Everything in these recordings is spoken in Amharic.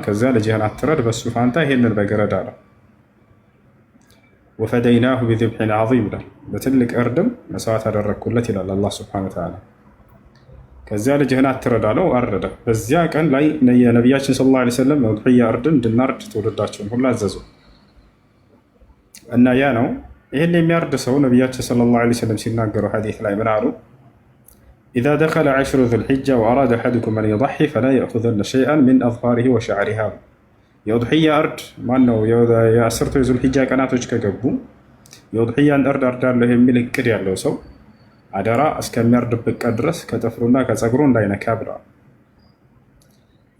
ከዚያ ልጅህን አትረድ፣ በሱ ፋንታ ይሄንን በገረድ አለ። ወፈደይናሁ ቢዝብሒን ዐዚም ይላል። በትልቅ እርድም መስዋዕት አደረግኩለት ይላል አላህ ሱብሓነሁ ወተዓላ። ከዚያ ልጅህን አትረድ አለው፣ አረደ። በዚያ ቀን ላይ የነቢያችን ሰለላሁ ዐለይሂ ወሰለም የኡድሒያ እርድን እንድናርድ ትውልዳቸውን ሁሉ አዘዙ እና ያ ነው። ይህን የሚያርድ ሰው ነቢያችን ሰለላሁ ዐለይሂ ወሰለም ሲናገሩ ሐዲስ ላይ ምን አሉ? ኢዛ ደኸለ ዐሽሩ ዙልሒጃ ወአራደ አሐዱኩም አን የضሒ ፈላ የእኹዘነ ሸይአን ሚን አዝፋሪሂ ወሸዕሪሃ። የኡድሒያ እርድ ማነው? የአስርቱ የዙልሒጃ ቀናቶች ከገቡ የኡድሒያን እርድ አርዳለሁ የሚል እቅድ ያለው ሰው አደራ እስከሚያርድበት ቀን ድረስ ከጥፍሩና ከፀጉሩ እንዳይነካ ብለዋል።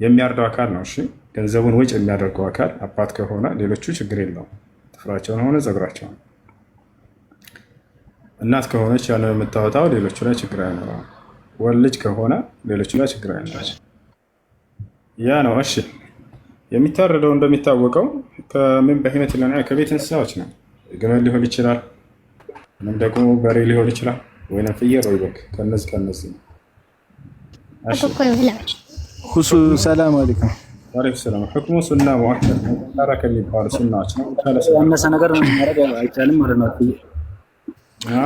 የሚያርደው አካል ነው። እሺ ገንዘቡን ወጪ የሚያደርገው አካል አባት ከሆነ ሌሎቹ ችግር የለውም፣ ጥፍራቸውን ሆነ ፀጉራቸውን። እናት ከሆነች ያንን የምታወጣው ሌሎቹ ላይ ችግር አይኖረውም። ወንድ ልጅ ከሆነ ሌሎቹ ላይ ችግር አይኖረውም። ያ ነው። እሺ የሚታረደው እንደሚታወቀው ከምን በሂመት ለና ከቤት እንስሳዎች ነው። ግመል ሊሆን ይችላል፣ ወይም ደግሞ በሬ ሊሆን ይችላል፣ ወይም ፍየል ወይ በግ። ከነዚህ ነው። ሁሱ ሰላም አለይኩም። ወአለይኩም ሰላም። ሁክሙ ሱና ሙአከድ ተራ ከሚባሉ ሱናዎች ነው። ያነሰ ነገር ማድረግ አይቻልም ማለት ነው።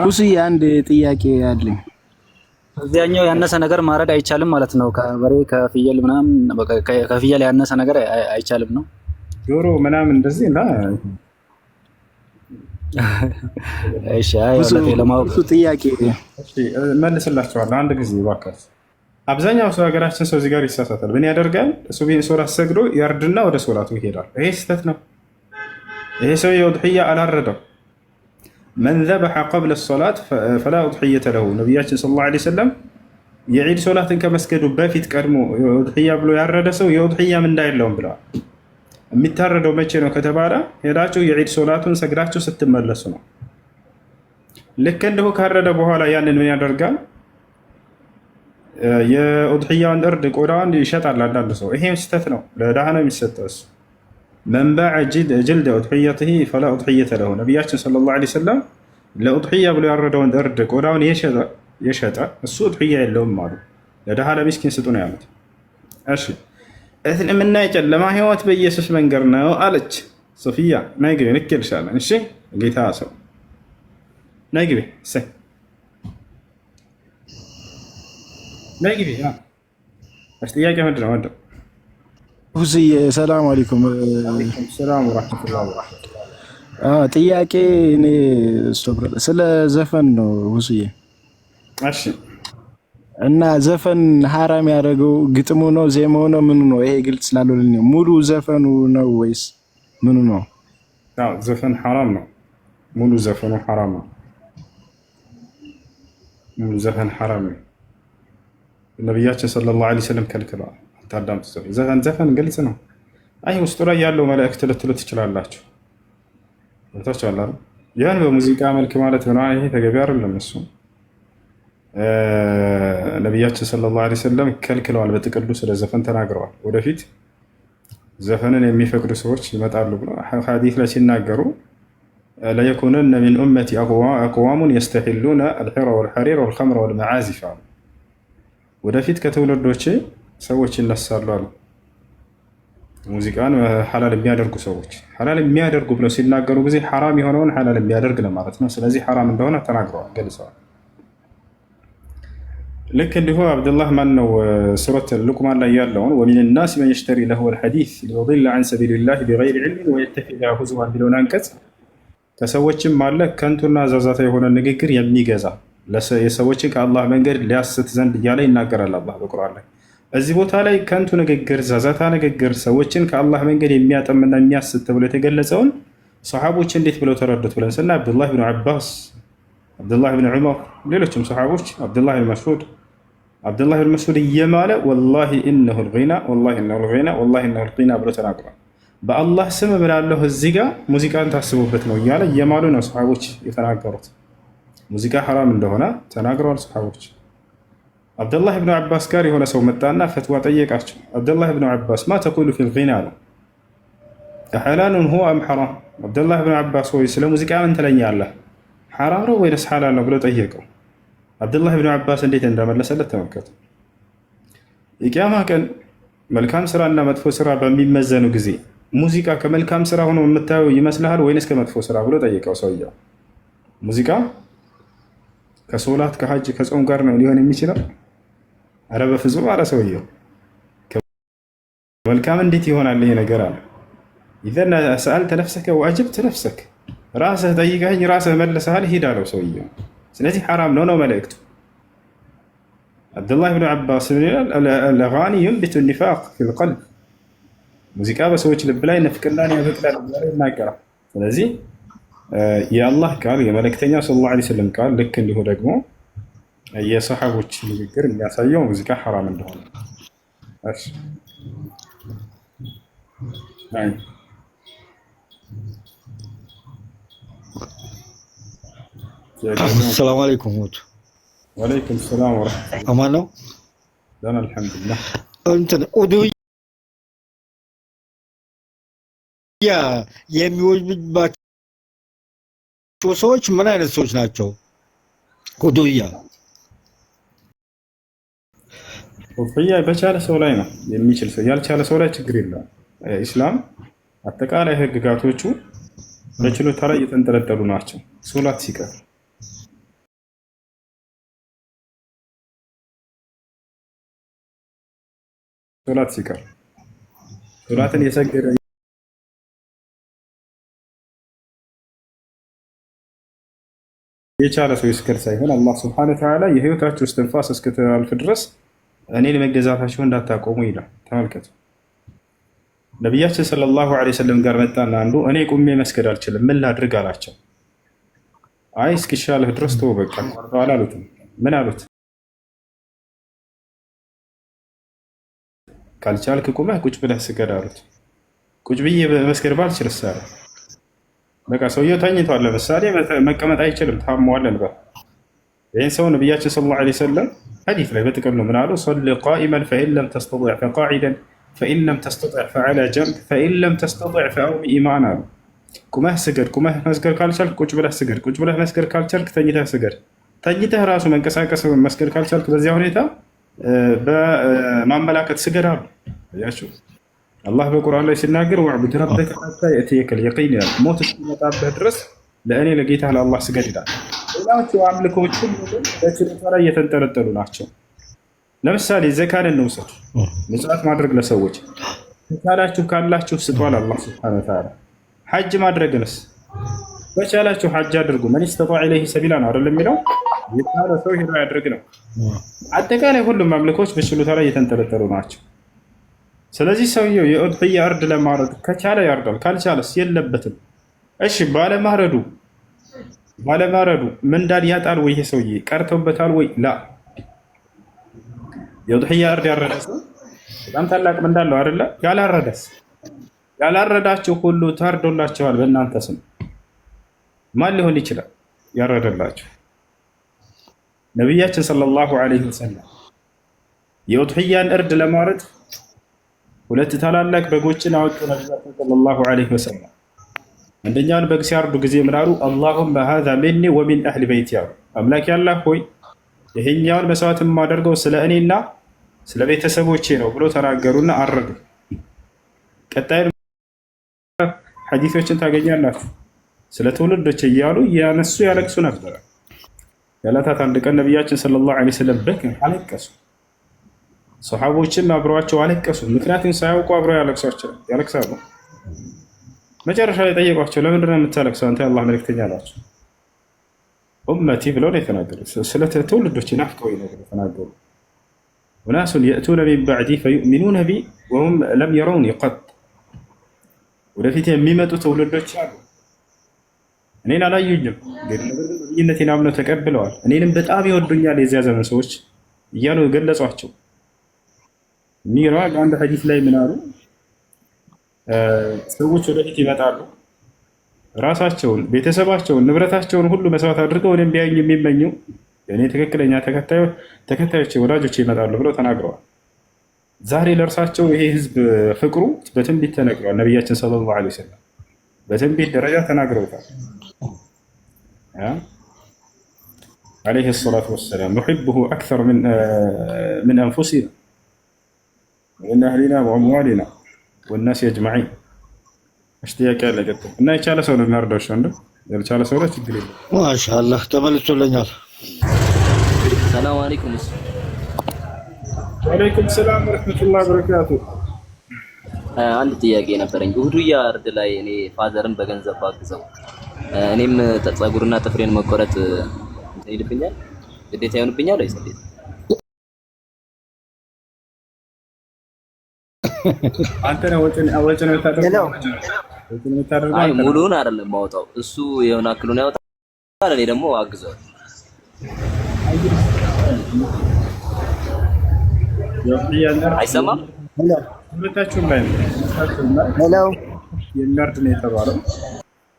ሁሱ አንድ ጥያቄ አለኝ። እዚያኛው ያነሰ ነገር ማድረግ አይቻልም ማለት ነው። ከበሬ ከፍየል ምናምን ከፍየል ያነሰ ነገር አይቻልም ነው። ጆሮ ምናምን እንደዚህ እና እሺ ለማወቅ ጥያቄ መልስላችኋለሁ። አንድ ጊዜ እባክህ። አብዛኛው ሰው ሀገራችን ሰው እዚህ ጋር ይሳሳታል። ምን ያደርጋል? ሱብሂን ሶላት ሰግዶ ያርድና ወደ ሶላቱ ይሄዳል። ይሄ ስህተት ነው። ይሄ ሰው የኡድሒያ አላረደው። መን ዘበሐ ቀብለ ሶላት ፈላ ኡድሒየተ ለሁ። ነቢያችን ሰለላሁ ዐለይሂ ወሰለም የዒድ ሶላትን ከመስገዱ በፊት ቀድሞ ኡድሒያ ብሎ ያረደ ሰው የኡድሒያ ምንዳ የለውም ብለዋል። የሚታረደው መቼ ነው ከተባለ ሄዳችሁ የዒድ ሶላቱን ሰግዳችሁ ስትመለሱ ነው። ልክ እንዲሁ ካረደ በኋላ ያንን ምን ያደርጋል? የኡድሒያውን እርድ ቆዳውን ይሸጣል አንዳንድ ሰው። ይሄም ስህተት ነው። ለድሃ ነው የሚሰጠው እሱ። መን ባዐ ጅልደ ኡድሒየቲሂ ፈላ ኡድሒየተ ለሁ። ነቢያችን ሰለላሁ ዐለይሂ ወሰለም ለኡድሒያ ብሎ ያረደውን እርድ ቆዳውን የሸጠ እሱ ኡድሒያ የለውም አሉ። ለድሃ ለሚስኪን ስጡ ነው ያሉት። እሺ እስልምና የጨለማ ህይወት በኢየሱስ መንገድ ነው አለች ሶፊያ። ነይ ግቢ ልኬልሻለሁ። እሺ ጌታ ሰው ነይ ግቢ፣ ነይ ግቢ። ጥያቄ ምንድን ነው? ወንድም ሁስዬ ሰላም አለይኩም። ሰላም ወራህመቱላሂ ወበረካቱህ። ጥያቄ እኔ ስለ ዘፈን ነው ሁስዬ። እሺ እና ዘፈን ሐራም ያደረገው ግጥሙ ነው ዜማው ነው ምኑ ነው? ይሄ ግልጽ ስላልሆነልኝ ሙሉ ዘፈኑ ነው ወይስ ምኑ ነው? አዎ ዘፈን ሐራም ነው። ሙሉ ዘፈኑ ሐራም ነው። ሙሉ ዘፈን ሐራም ነው። ነቢያችን ሰለላሁ ዐለይሂ ወሰለም ከልክለዋል። አታዳምጡ። ዘፈን ግልጽ ነው። አይ ውስጡ ላይ ያለው መልእክት ልትሉ ትችላላችሁ። ወጣችኋል አይደል? ያን በሙዚቃ መልክ ማለት ነው። ይሄ ተገቢ አይደለም እሱ ነቢያችን ሰለላሁ ዐለይሂ ወሰለም ከልክለዋል። በጥቅሉ ስለ ዘፈን ተናግረዋል። ወደፊት ዘፈንን የሚፈቅዱ ሰዎች ይመጣሉ ብሎ ሐዲስ ላይ ሲናገሩ ለየኩነነ ሚን ኡመቲ አቅዋሙን የስተሒሉነ አልሒራ ወልሐሪር ወልኸምረ ወልመዓዚፍ አሉ። ወደፊት ከትውልዶቼ ሰዎች ይነሳሉ አሉ ሙዚቃን ሐላል የሚያደርጉ ሰዎች። ሐላል የሚያደርጉ ብለው ሲናገሩ ጊዜ ሐራም የሆነውን ሐላል የሚያደርግ ለማለት ነው። ስለዚህ ሐራም እንደሆነ ተናግረዋል፣ ገልጸዋል። ልክ እንዲሁ አብዱላህ ማን ነው ሱረት ሉቅማን ላይ ያለውን ወሚን ናስ መን የሽተሪ ለህወል ሐዲስ ሊዩዲለ ዐን ሰቢሊላህ ቢገይሪ ዒልሚን ወየተኺዘሁ ሁዝወን የሚለውን አንቀጽ ከሰዎችም አለ ከንቱና ዛዛታ የሆነ ንግግር የሚገዛ የሰዎችን ከአላህ መንገድ ሊያስት ዘንድ እያለ ይናገራል አላህ በቁርአን ላይ። እዚህ ቦታ ላይ ከንቱ ንግግር፣ ዛዛታ ንግግር ሰዎችን ከአላህ መንገድ የሚያጠምና የሚያስት ተብሎ የተገለጸውን ሰሓቦች እንዴት ብለው ተረዱት ብለን ስና አብዱላህ ብን ዐባስ፣ አብዱላህ ብን ዑመር፣ ሌሎችም ሰሓቦች አብዱላህ ብን መስዑድ አብዱላህ ብን መስዑድ እየማለ ወላሂ ኢነሁል ጊና ወላሂ ኢነሁል ጊና ወላሂ ኢነሁል ጊና ብሎ ተናግሯል። በአላህ ስም ብላለሁ እዚህ ጋር ሙዚቃን ታስቡበት ነው እያለ እየማሉ ነው ሰሓቦች የተናገሩት። ሙዚቃ ሐራም እንደሆነ ተናግረዋል ሰሓቦች። አብዱላህ ብን ዐባስ ጋር የሆነ ሰው መጣና ፈትዋ ጠየቃቸው። አብዱላህ ብን ዐባስ ማ ተቁሉ ፊል ጊና ነው አሐላሉን ሁወ አም ሐራም? አብዱላህ ብን ዐባስ ሆይ ስለ ሙዚቃ ምን ትለኛለህ? ሐራም ነው ወይስ ሐላል ነው ብሎ ጠየቀው። አብዱላህ ብን ዐባስ እንዴት እንደመለሰለት ተመልከቱ። የቂያማ ቀን መልካም ስራና መጥፎ ስራ በሚመዘኑ ጊዜ ሙዚቃ ከመልካም ስራ ሆኖ የምታየው ይመስልሃል ወይንስ ከመጥፎ ስራ ብሎ ጠየቀው ሰውየው። ሙዚቃ ከሶላት ከሐጅ ከጾም ጋር ነው ሊሆን የሚችለው? አረ በፍጹም አለ ሰውየው። መልካም እንዴት ይሆናል ይሄ ነገር አለ። ኢዘን ሰአልተ ነፍሰከ ወአጅብተ ነፍሰክ፣ ራስህ ጠይቀኸኝ ራስህ መልሰሃል ሂድ አለው ሰውየው። ስለዚህ ሐራም ነው መልእክቱ። አብዱላህ ብን ዓባስ አልአጋኒ ዩንቢቱ ኒፋቅ ፊል ቀልብ፣ ሙዚቃ በሰዎች ልብ ላይ ንፍቅናን ያበቅላል እያለ ይናገራል። ስለዚህ የአላህ ቃል የመልእክተኛው ሰለላሁ ዐለይሂ ወሰለም ቃል ልክ እንዲሁ ደግሞ የሰሓቦች ንግግር የሚያሳየው ሙዚቃ ሐራም እንደሆነ። እሺ ሰላም አለይኩም። ወአለይኩም ሰላም ወራህመቱላህ። አማን ነው? ደህና አልሐምዱሊላህ። እንትን ኡዱያ የሚወጅባቸው ሰዎች ምን አይነት ሰዎች ናቸው? ኡዱያ በቻለ ሰው ላይ ነው የሚችል ሰው፣ ያልቻለ ሰው ላይ ችግር የለውም። ኢስላም አጠቃላይ ህግጋቶቹ በችሎታ ላይ የተንጠለጠሉ ናቸው። ሶላት ሲቀር ሶላትን የሰገደ የቻለ ሰው ይስገድ ሳይሆን አላህ ሱብሓነሁ ወተዓላ የህይወታችሁ እስትንፋስ እስክታልፍ ድረስ እኔን መገዛታችሁ እንዳታቆሙ ይላል። ተመልከቱ። ነቢያችን ሰለላሁ ዐለይሂ ወሰለም ጋር መጣና አንዱ እኔ ቁሜ መስገድ አልችልም ምን ላድርግ አላቸው። አይ እስኪሻልህ ድረስ ተው በቃ አላሉትም። ምን አሉት? ካልቻልክ ቁመህ ቁጭ ብለህ ስገድ አሉት። ቁጭ ብዬ መስገድ ባልችልስ አለ። በቃ ሰውየው ተኝቷል። ለምሳሌ መቀመጥ አይችልም፣ ታሟል እንበል። ይህን ሰው ነቢያችን ሰለላሁ ዐለይሂ ወሰለም ሐዲስ ላይ በጥቅሉ ምን አሉ? ሰሊ ቃኢመን ፈኢን ለም ተስተጢዕ ፈቃዒደን ፈኢን ለም ተስተጢዕ ፈዐላ ጀንብ ፈኢን ለም ተስተጢዕ ፈአውሚ ኢማን አሉ። ቁመህ ስገድ። ቁመህ መስገድ ካልቻልክ ቁጭ ብለህ ስገድ። ቁጭ ብለህ መስገድ ካልቻልክ ተኝተህ ስገድ። ተኝተህ ራሱ መንቀሳቀስ መስገድ ካልቻልክ በዚያ ሁኔታ በማመላከት ስገድ አሉ። ያችሁ አላህ በቁርአን ላይ ሲናገር ወዕቡድ ረበከ ሐታ የእትየከል የቂን ይላል። ሞት እስኪመጣብህ ድረስ ለእኔ ለጌታ ለአላህ ስገድ ይላል። ሌላዎቹ አምልኮች ሁሉ በችሎታ ላይ የተንጠለጠሉ ናቸው። ለምሳሌ ዘካን እንውሰድ። ምጽዋት ማድረግ ለሰዎች ከቻላችሁ ካላችሁ ስጧል አላህ ሱብሓነሁ ወተዓላ። ሐጅ ማድረግንስ በቻላችሁ ሐጅ አድርጉ። መን ኢስተጣዐ ኢለይሂ ሰቢላ ነው አይደል የሚለው? የቻለ ሰው ሄዶ ያድርግ ነው። አጠቃላይ ሁሉም አምልኮች በችሎታ ላይ የተንጠለጠሉ ናቸው። ስለዚህ ሰውየው የኡድሕያ እርድ ለማረድ ከቻለ ያርዳል፣ ካልቻለስ የለበትም። እሺ ባለማረዱ ምንዳን ያጣል ወይ? ይሄ ሰውዬ ቀርተውበታል ወይ? ላ የኡድሕያ እርድ ያረደ ሰው በጣም ታላቅ ምንዳ አለው አይደለ? ያላረደስ? ያላረዳችሁ ሁሉ ታርዶላችኋል በእናንተ ስም። ማን ሊሆን ይችላል ያረደላችሁ? ነቢያችን ሰለላሁ ዐለይሂ ወሰለም የኡድሕያን እርድ ለማረድ ሁለት ታላላቅ በጎችን አወጡ። ነቢያችን ሰለላሁ ዐለይሂ ወሰለም አንደኛውን በግ ሲያርዱ ጊዜ ምን አሉ? አላሁመ ሃዛ ሚኒ ወሚን አህሊ በይቲ አሉ። አምላክ ያላህ ሆይ ይሄኛውን መስዋዕት የማደርገው ስለ እኔና ስለ ቤተሰቦቼ ነው ብሎ ተናገሩና አረዱ። ቀጣይ ሐዲሶችን ታገኛላችሁ። ስለ ትውልዶች እያሉ ያነሱ ያለቅሱ ነበር። ያለታት አንድ ቀን ነቢያችን ሰለላሁ ዐለይሂ ወሰለም በከም አለቀሱ። ሰሃቦችም አብረዋቸው አለቀሱ። ምክንያቱም ሳያውቁ አብረው ያለቅሳሉ። መጨረሻ ላይ ጠየቋቸው፣ ለምንድን ነው የምታለቅሰው አንተ የአላህ መልእክተኛ አላቸው። ኡመቲ ብለው ነው የተናገሩት። ስለ ትውልዶች ናፍቀው ነው የተናገሩ። ወናሱን የእቱነ ሚን ባዕዲ ፈዩእሚኑነ ቢ ወሁም ለም የረውኒ ቀጥ። ወደፊት የሚመጡ ትውልዶች አሉ እኔን አላዩኝም፣ ግን ነብይነቴን አምነው ተቀብለዋል፣ እኔንም በጣም ይወዱኛል የዚያ ዘመን ሰዎች እያሉ ገለጿቸው። አንድ ሐዲስ ላይ ምን አሉ? ሰዎች ወደፊት ይመጣሉ፣ ራሳቸውን፣ ቤተሰባቸውን፣ ንብረታቸውን ሁሉ መስዋዕት አድርገው እኔን ቢያዩኝ የሚመኙ የእኔ ትክክለኛ ተከታዮች ወዳጆች ይመጣሉ ብለው ተናግረዋል። ዛሬ ለእርሳቸው ይሄ ህዝብ ፍቅሩ በትንቢት ተነግሯል። ነቢያችን ሰለላሁ ዐለይሂ ወሰለም በትንቢት ደረጃ ተናግረውታል። ዐለይሂ ሰላቱ ወሰላም ኑሒቡሁ አክሰር ምን አንፉሲና وإن أهلنا وأموالنا والناس أجمعين. اشتياق ያለ ቀጥታ እና የቻለ ሰው ነው የሚያርዳው። እሺ አንዱ የቻለ ሰው ላይ ችግር የለም። ማሻአላህ ተመልሶልኛል። ሰላም አለይኩም። ወአለይኩም ሰላም ወራህመቱላሂ ወበረካቱ። አንድ ጥያቄ ነበረኝ። ውዱያ እርድ ላይ እኔ ፋዘርን በገንዘብ ባግዘው እኔም ፀጉርና ጥፍሬን መቆረጥ ይልብኛል? ግዴታ ይሆንብኛል ወይስ እንዴት? አንተ ነው ወጭ ነው ታደርገው? አይ ሙሉውን አይደለም ማውጣው፣ እሱ የሆነ አክሉን ያወጣል፣ እኔ ደግሞ አግዘው። አይሰማም? ሁለታችሁም ላይ ነው የሚያርድ ነው የተባለው።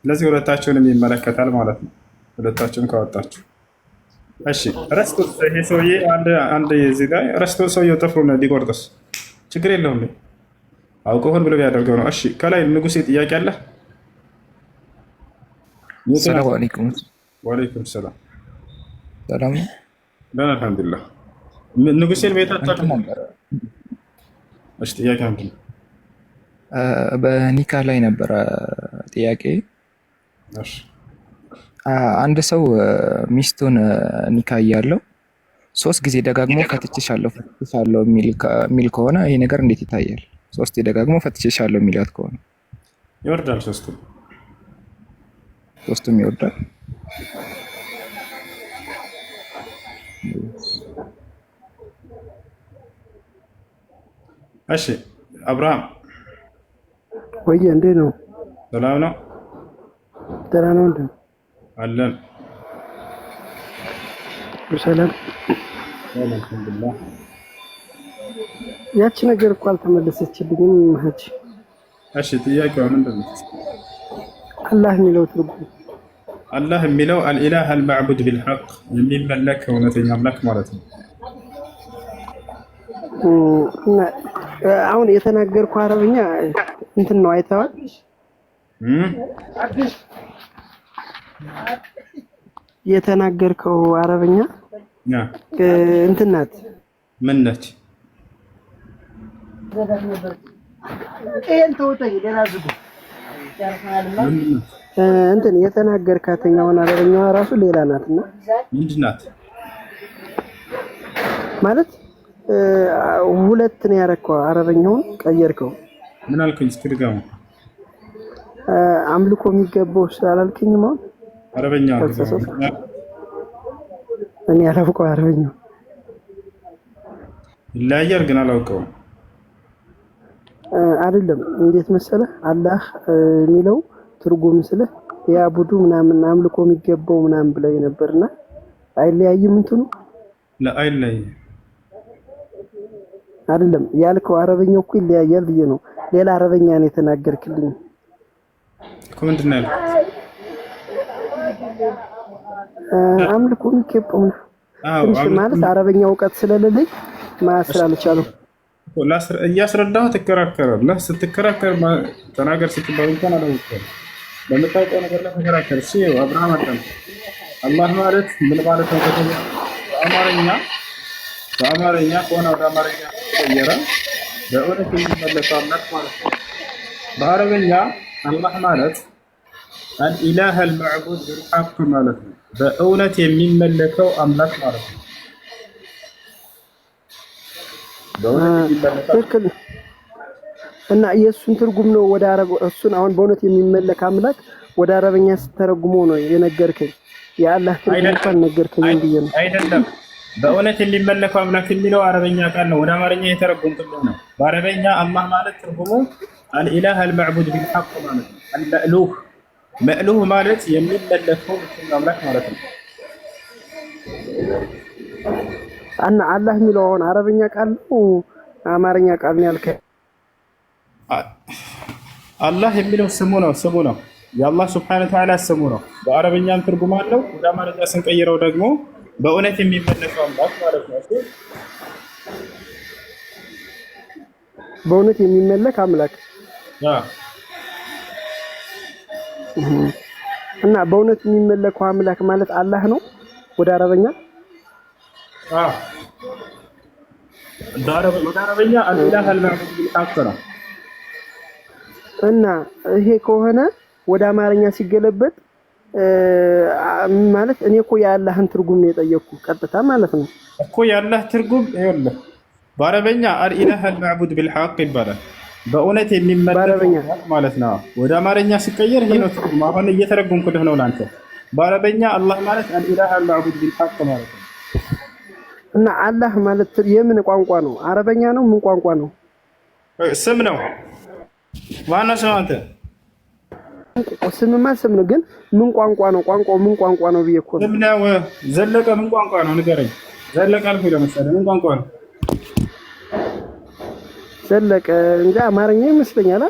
ስለዚህ ሁለታችሁንም ይመለከታል ማለት ነው። ሁለታችሁም ካወጣችሁ እሺ። ረስቶት ይሄ ሰውዬ አንድ እዚህ ጋር ረስቶት ሰውዬው ጥፍሩን ሊቆርጥስ ችግር የለውም። አውቀው ሆን ብሎ ቢያደርገው ነው። እሺ ከላይ ንጉሴ ጥያቄ አለ? ሰላም አለይኩም። ወአለይኩም ሰላም። ሰላም ደህና አልሐምዱሊላህ። ንጉሴን ቤታችሁ ነበር? እሺ ጥያቄ ምንድን ነው? በኒካ ላይ ነበረ ጥያቄ። እሺ አንድ ሰው ሚስቱን ኒካ እያለው 3 ጊዜ ደጋግሞ ፈትቼሻለሁ የሚል ከሆነ ይሄ ነገር እንዴት ይታያል? 3 ደጋግሞ ፈትቼሻለሁ የሚላት ከሆነ ይወርዳል። ሶስቱም ይወርዳል። እሺ አብርሃም ወይ እንዴት ነው? ሰላም ነው? ደህና ነው እንዴ? አለን ሰላም አልሐምዱሊላህ። ያቺ ነገር እኮ አልተመለሰችልኝም ሀጂ። እሺ ጥያቄው ምንድን ነው? አላህ የሚለው ትርጉም አላህ የሚለው አልኢላህ አልማዕቡድ ቢልሐቅ የሚመለክ እውነተኛ አምላክ ማለት ነው። አሁን የተናገርኩ አረብኛ እንትን ነው አይተዋል? የተናገርከው አረብኛ እንትን ናት። ምን ነች? እንትን የተናገርካተኛውን አረብኛዋ ራሱ ሌላ ናትና ምንድን ናት ማለት ሁለት ነው ያረከው። አረበኛውን ቀየርከው። ምን አልከኝ? እስኪ ድጋሙ። አምልኮ የሚገባው ስላልከኝ ማለት አረበኛ እኔ አላውቀው። አረበኛው ይለያያል ግን አላውቀውም። አይደለም እንዴት መሰለህ? አላህ የሚለው ትርጉም ስለ ያቡዱ ምናምን አምልኮ የሚገባው ምናምን ብለህ ነበርና አይለያይም እንትኑ አይለያይም አይደለም ያልከው። አረበኛው እኮ ይለያያል ብዬ ነው። ሌላ አረበኛ ነው የተናገርክልኝ እኮ። ምንድን ነው ያልከው? አምልኮ የሚገባው ማለት አረበኛ እውቀት ስለሌለኝ ማስላልቻለሁ እያስረዳሁ ትከራከራለህ። ስትከራከር ተናገር ስትባል እንኳን አላውቅም። በምታውቀው ነገር ላይ ተከራከር። እሺ አብርሃም አጠን አላህ ማለት ምን ማለት ነው? በአማርኛ ከሆነ ወደ አማርኛ ተቀየረ በእውነት የሚመለከው አምላክ ማለት ነው። በአረበኛ አላህ ማለት አልኢላህ አልማዕቡድ ቢልሐቅ ማለት ነው። በእውነት የሚመለከው አምላክ ማለት ነው። ትክክል። እና የእሱን ትርጉም ነው ወደ አረብ እሱን አሁን በእውነት የሚመለክ አምላክ ወደ አረበኛ ስተረጉሞ ነው የነገርከኝ። የአላህ ትርጉም እንኳን ነገርከኝ ብዬ ነው። አይደለም በእውነት የሚመለከው አምላክ የሚለው አረበኛ ቃል ነው። ወደ አማርኛ የተረጎምኩልህ ነው። በአረበኛ አላህ ማለት ትርጉሙ አልኢላህ አልማዕቡድ ቢልሐቅ ማለት ነው። መእሉህ ማለት የሚመለከው አምላክ ማለት ነው። እና አላህ የሚለው አሁን አረበኛ ቃል ነው አማርኛ ቃል ነው ያልከኝ? አላህ የሚለው ስሙ ነው። የአላህ ሱብሓነሁ ወተዓላ ስሙ ነው። በአረበኛም ትርጉም አለው። ወደ አማርኛ ስንቀይረው ደግሞ በእውነት የሚመለከው አምላክ ማለት ነው። በእውነት የሚመለክ አምላክ እና በእውነት የሚመለከው አምላክ ማለት አላህ ነው ወደ አረበኛ። በአረበኛ አልኢላህ አልማዕቡድ ቢልሐቅ ነው። እና ይሄ ከሆነ ወደ አማርኛ ሲገለበጥ ማለት እኔ እኮ የአላህን ትርጉም ነው የጠየቅኩ ቀጥታ ማለት ነው እኮ የአላህ ትርጉም ይኸውልህ፣ በአረበኛ አልኢላህ አልማዕቡድ ቢልሐቅ ይባላል። በእውነት የሚመለክ ማለት ነው። ወደ አማርኛ ሲቀየር ይሄ ነው ትርጉም። አሁን እየተረጎምኩልህ ነው ላንተ። በአረበኛ አላህ ማለት አልኢላህ አልማዕቡድ ቢልሐቅ ማለት ነው። እና አላህ ማለት የምን ቋንቋ ነው? አረበኛ ነው? ምን ቋንቋ ነው? ስም ነው። ዋናው ስም አንተ ስምማ ስም ነው፣ ግን ምን ቋንቋ ነው? ቋንቋው ምን ቋንቋ ነው ብዬ እኮ ነው። ስም ነው። ዘለቀ ምን ቋንቋ ነው ንገረኝ። ዘለቀ አልኩኝ ለምሳሌ ምን ቋንቋ ነው? ዘለቀ እንጃ አማርኛ ይመስለኛል።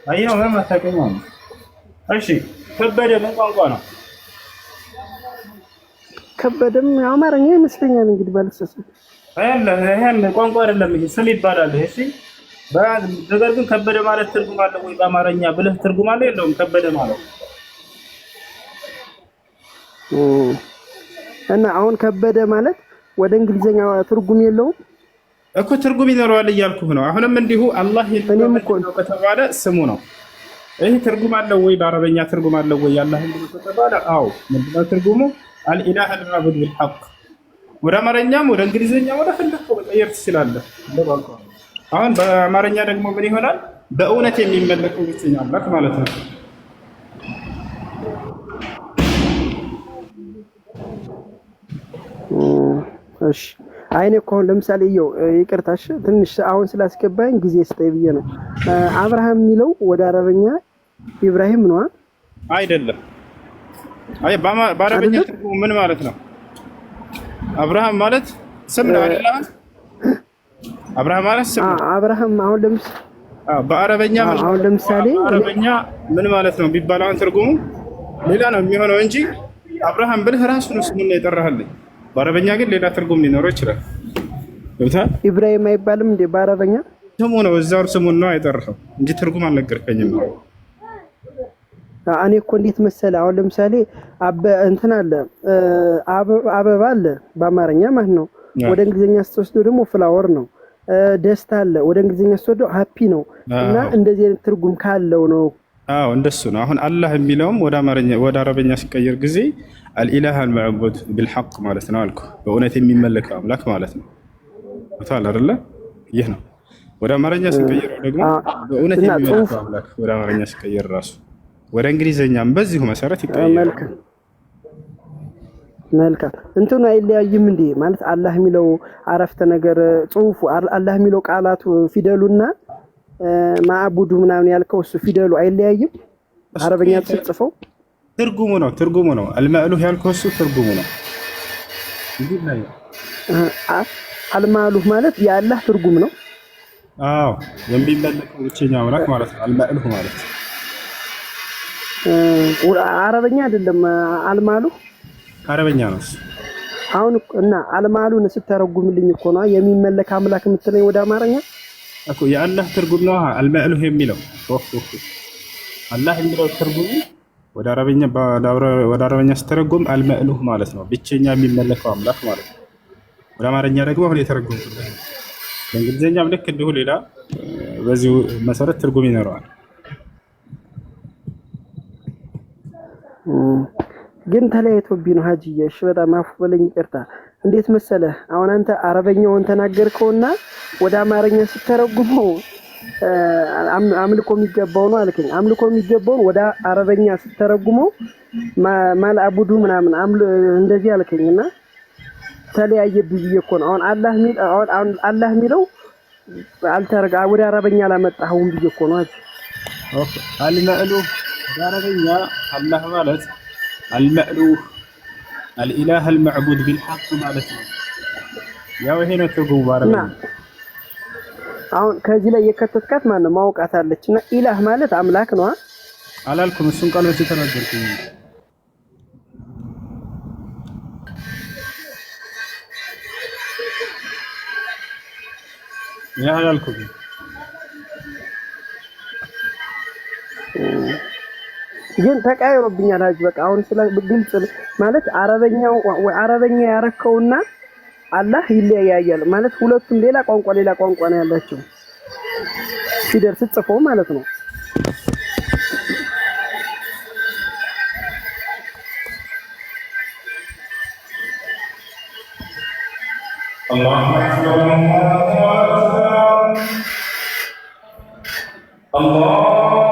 አየው ምንም አታውቅም። እሺ ከበደ ምን ቋንቋ ነው? ከበደም አማርኛ ይመስለኛል። እንግዲህ ባልሰሰ ይሄን ቋንቋ አይደለም፣ ይሄ ስም ይባላል። እሺ ነገር ግን ከበደ ማለት ትርጉም አለው ወይ በአማርኛ ብለህ ትርጉም አለ የለውም? ከበደ ማለት እና አሁን ከበደ ማለት ወደ እንግሊዘኛ ትርጉም የለውም እኮ። ትርጉም ይኖረዋል እያልኩህ ነው። አሁንም እንዲሁ አላህ የሚለው ከተባለ ስሙ ነው። ይሄ ትርጉም አለው ወይ በአረበኛ ትርጉም አለው ወይ አላህ የሚለው ከተባለ አዎ። ምንድነው ትርጉሙ? አልኢላህ አልማዕቡድ ቢልሐቅ። ወደ አማርኛም ወደ እንግሊዘኛም ወደ ፈለግከው መቀየር ትችላለህ። አሁን በአማርኛ ደግሞ ምን ይሆናል? በእውነት የሚመለከው ብቸኛ አምላክ ማለት ነው። እሺ አይኔ እኮ አሁን ለምሳሌ ይቅርታሽ ትንሽ አሁን ስላስገባኝ ጊዜ ስጠይ ብዬ ነው። አብርሃም የሚለው ወደ አረበኛ ኢብራሂም ነው አይደለም? አይ በአረበኛ ትርጉሙ ምን ማለት ነው? አብርሃም ማለት ስም ነው አይደል? አብርሃም ማለት ስም ነው። አብርሃም አሁን በአረበኛ በአረበኛ ምን ማለት ነው ቢባል አሁን ትርጉሙ ሌላ ነው የሚሆነው እንጂ አብርሃም ብለህ ራሱ ነው ስሙን የጠራህልኝ። በአረበኛ ግን ሌላ ትርጉም ሊኖረው ይችላል። ገብቶሃል? ኢብራሂም አይባልም እንዴ በአረበኛ? ስሙ ነው፣ እዛው ስሙን ነው የጠራኸው እንጂ ትርጉም አልነገርከኝም። እኔ እኮ እንዴት መሰለህ አሁን ለምሳሌ እንትን አለ አበባ አለ በአማርኛ ማለት ነው። ወደ እንግሊዝኛ ስትወስደው ደግሞ ፍላወር ነው። ደስታ አለ ወደ እንግሊዝኛ ስትወስደው ሃፒ ነው። እና እንደዚህ አይነት ትርጉም ካለው ነው። አዎ እንደሱ ነው። አሁን አላህ የሚለውም ወደ አማርኛ ወደ አረበኛ ሲቀየር ጊዜ አልኢላህ አልማዕቡድ ቢልሐቅ ማለት ነው አልኩ። በእውነት የሚመለከው አምላክ ማለት ነው። ታል አይደለ? ይህ ነው። ወደ አማርኛ ሲቀየር ደግሞ በእውነት የሚመለከው አምላክ ወደ አማርኛ ሲቀየር ራሱ ወደ እንግሊዘኛም በዚሁ መሰረት ይቀየራል። መልካም እንትኑ አይለያይም እንዴ ማለት አላህ የሚለው አረፍተ ነገር ጽሁፉ አላህ የሚለው ቃላቱ ፊደሉና ማዕቡዱ ምናምን ያልከው እሱ ፊደሉ አይለያይም? አረበኛ ተጽፈው ትርጉሙ ነው አልማእሉህ ያልከው እሱ ትርጉሙ ነው። አልማእሉህ ማለት የአላህ ትርጉም ነው። አዎ የሚመለከው ብቸኛ አምላክ ማለት ነው አልማእሉህ ማለት። አረበኛ አይደለም አልማእሉህ አረበኛ ነው። አሁን እና አልማእሉህን ስተረጉምልኝ እኮ ነው የሚመለክ አምላክ የምትለኝ ወደ አማርኛ እኮ የአላህ ትርጉም ነው አልማእሉህ የሚለው። አላህ የሚለው ትርጉሙ ወደ አረበኛ ስተረጉም አልማእሉህ ማለት ነው ብቸኛ የሚመለከው አምላክ ማለት ነው። ወደ አማርኛ ደግሞ አሁን የተረጎምኩት በእንግሊዝኛም ልክ እንዲሁ ሌላ በዚሁ መሰረት ትርጉም ይኖረዋል። ግን ተለያይቶብኝ ነው ሀጂዬ። እሺ በጣም አፉ በለኝ ይቅርታ። እንዴት መሰለህ አሁን አንተ አረበኛውን ተናገርከውና ወደ አማርኛ ስተረጉመው አምልኮ የሚገባው ነው አልከኝ። አምልኮ የሚገባውን ወደ አረበኛ ስተረጉመው ማልአቡዱ ምናምን እንደዚህ አልከኝና ተለያየብኝ ብዬ እኮ ነው። አሁን አላህ የሚለው ወደ አረበኛ አላመጣኸውም ብዬ እኮ ነው። ኦኬ አልማእሉህ በአረበኛ አላህ ማለት አልማእሉህ አልኢላህ አልማዕቡድ ቢልሐቅ ማለት ነው። ያው ይሄ ነው ትርጉሙ በአረበኛ። አሁን ከዚህ ላይ የከተትካት ማን ነው ማውቃት አለችና ኢላህ ማለት አምላክ ነው አላልኩም? እሱን ቃል በዚህ ተናገርኩኝ። ያ አላልኩም ግን ተቃይሮብኛል ሀጅ። በቃ አሁን ስለ ግልጽ ማለት አረበኛ ያረከውና አላህ ይለያያል ማለት ሁለቱም ሌላ ቋንቋ ነው ያላቸው ፊደል ስትጽፈው ማለት ነው። الله